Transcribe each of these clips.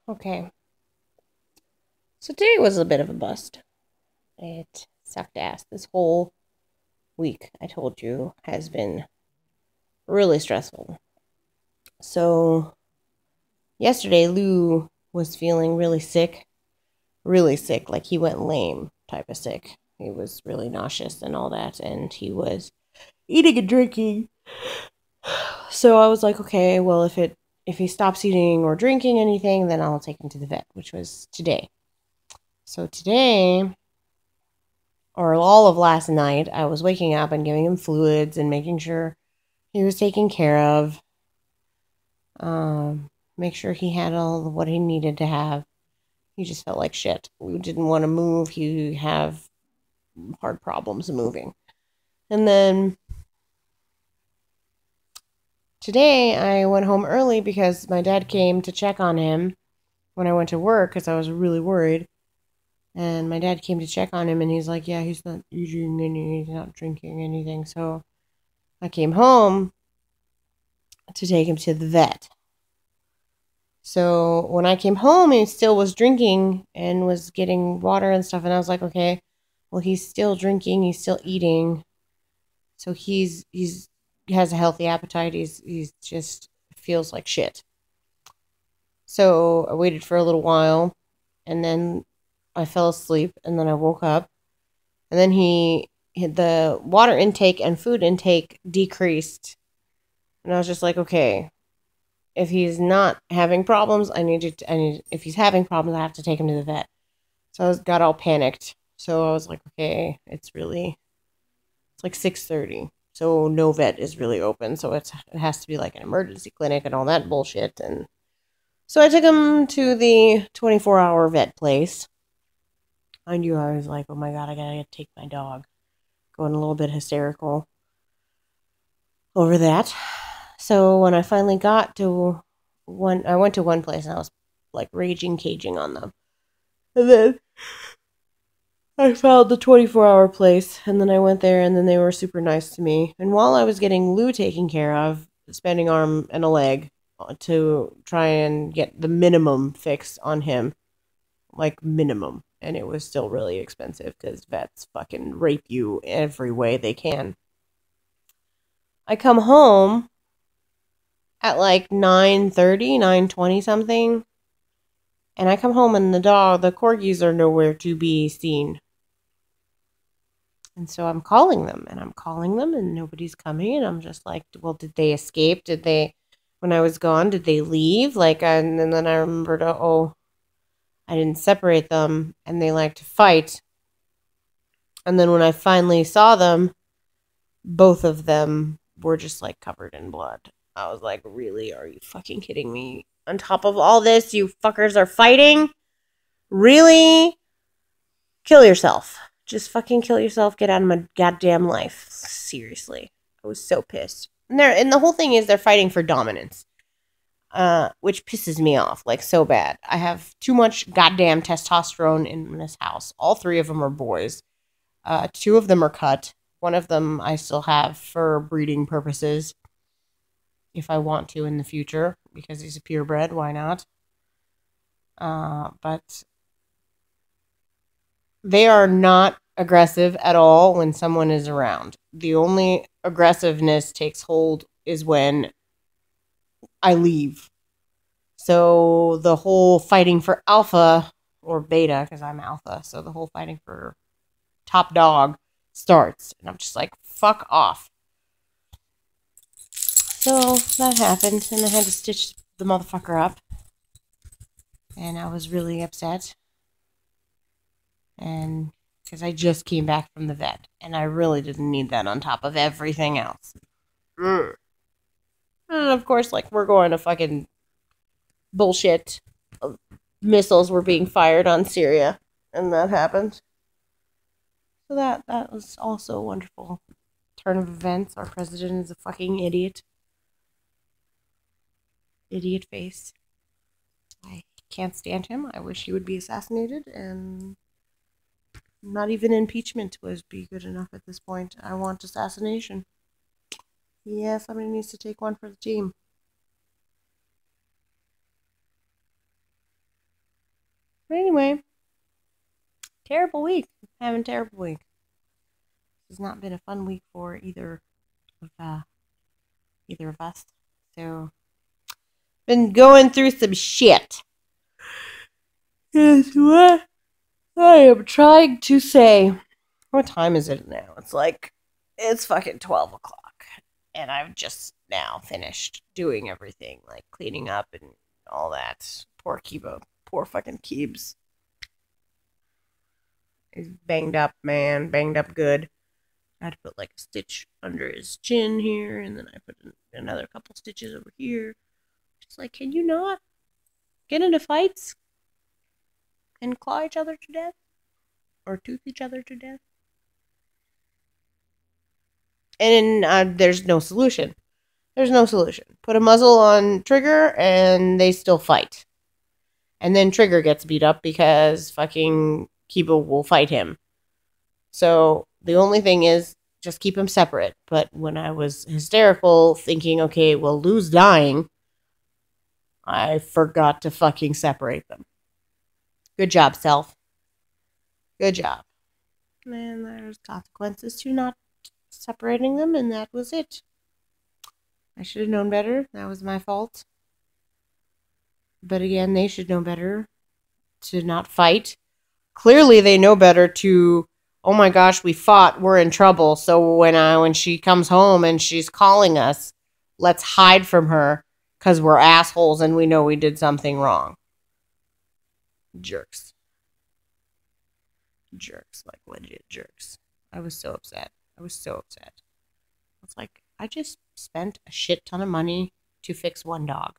Okay. So today was a bit of a bust. It sucked ass. This whole week, I told you, has been really stressful. So yesterday, Lou was feeling really sick, like he went lame type of sick. He was really nauseous and all that, and he was eating and drinking. So I was like, okay, well, if he stops eating or drinking anything, then I'll take him to the vet, which was today. So today, or all of last night, I was waking up and giving him fluids and making sure he was taken care of. Make sure he had all of what he needed to have. He just felt like shit. We didn't want to move. He have hard problems moving. And then today I went home early because my dad came to check on him when I went to work because I was really worried. And my dad came to check on him and he's like, yeah, he's not eating any, he's not drinking anything. So I came home to take him to the vet. So when I came home, he still was drinking and was getting water and stuff. And I was like, okay, well, he's still drinking, he's still eating. So he's he has a healthy appetite. He's just feels like shit. So I waited for a little while and then I fell asleep and then I woke up and then the water intake and food intake decreased. And I was just like, okay, if he's not having problems, if he's having problems, I have to take him to the vet. So got all panicked. So I was like, okay, it's like 6:30. So no vet is really open. So it has to be like an emergency clinic and all that bullshit. And so I took him to the 24-hour vet place. I knew I was like, oh my God, I gotta take my dog. Going a little bit hysterical over that. So when I finally got to I went to one place and I was like raging, caging on them. And then I found the 24-hour place and then I went there and then they were super nice to me. And while I was getting Lou taken care of, spending arm and a leg to try and get the minimum fixed on him, like minimum. And it was still really expensive because vets fucking rape you every way they can. I come home at like 9:30, 9:20 something. And I come home and the corgis are nowhere to be seen. And so I'm calling them and I'm calling them and nobody's coming. And I'm just like, well, did they escape? When I was gone, did they leave? And then I remembered, oh, I didn't separate them and they like to fight. And then when I finally saw them, both of them were just like covered in blood. I was like, really? Are you fucking kidding me? On top of all this, you fuckers are fighting? Really? Kill yourself. Just fucking kill yourself. Get out of my goddamn life. Seriously. I was so pissed. And the whole thing is they're fighting for dominance. Which pisses me off, like, so bad. I have too much goddamn testosterone in this house. All three of them are boys. Two of them are cut. One of them I still have for breeding purposes. If I want to in the future. Because he's a purebred. Why not? But they are not aggressive at all when someone is around. The only aggressiveness takes hold is when I leave. So the whole fighting for alpha or beta, because I'm alpha, so the whole fighting for top dog starts. And I'm just like, fuck off. So that happened, and I had to stitch the motherfucker up. And I was really upset. And because I just came back from the vet, and I really didn't need that on top of everything else. Mm. And of course, like, we're going to fucking bullshit. Missiles were being fired on Syria, and that happened. So that was also a wonderful turn of events. Our president is a fucking idiot. Idiot face. I can't stand him. I wish he would be assassinated, and not even impeachment would be good enough at this point. I want assassination. Yeah, somebody needs to take one for the team. But anyway, terrible week. Having a terrible week. This has not been a fun week for either of us. So, been going through some shit. Is what I am trying to say. What time is it now? It's fucking 12 o'clock. And I've just now finished doing everything, like cleaning up and all that. Poor Kibo. Poor fucking Keebs. He's banged up, man. Banged up good. I had to put like a stitch under his chin here, and then I put another couple stitches over here. Just like, can you not get into fights and claw each other to death? Or tooth each other to death? And there's no solution. There's no solution. Put a muzzle on Trigger, and they still fight. And then Trigger gets beat up because fucking Kibo will fight him. So the only thing is just keep them separate. But when I was hysterical, thinking, okay, well, Lou's dying, I forgot to fucking separate them. Good job, self. Good job. And there's consequences to not separating them, and that was it. I should have known better. That was my fault. But again, they should know better to not fight. Clearly, they know better to, oh my gosh, we fought, we're in trouble. So when she comes home and she's calling us, let's hide from her because we're assholes and we know we did something wrong. Jerks. Like legit jerks. I was so upset. It's like, I just spent a shit ton of money to fix one dog.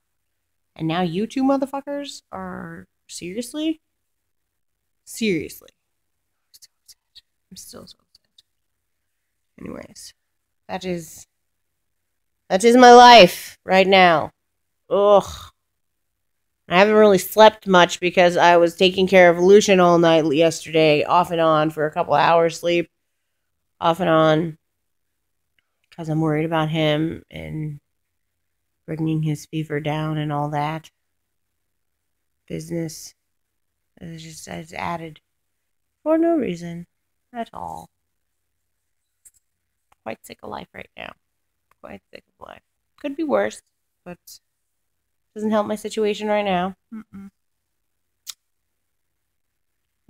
And now you two motherfuckers are seriously? Seriously. I'm still so upset. Anyways, that is my life right now. Ugh. I haven't really slept much because I was taking care of Lucian all night yesterday, off and on for a couple hours sleep. Off and on. Because I'm worried about him and bringing his fever down and all that business. It's added for no reason at all. Quite sick of life right now. Quite sick of life. Could be worse, but doesn't help my situation right now.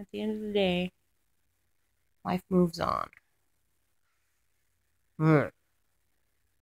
At the end of the day, life moves on.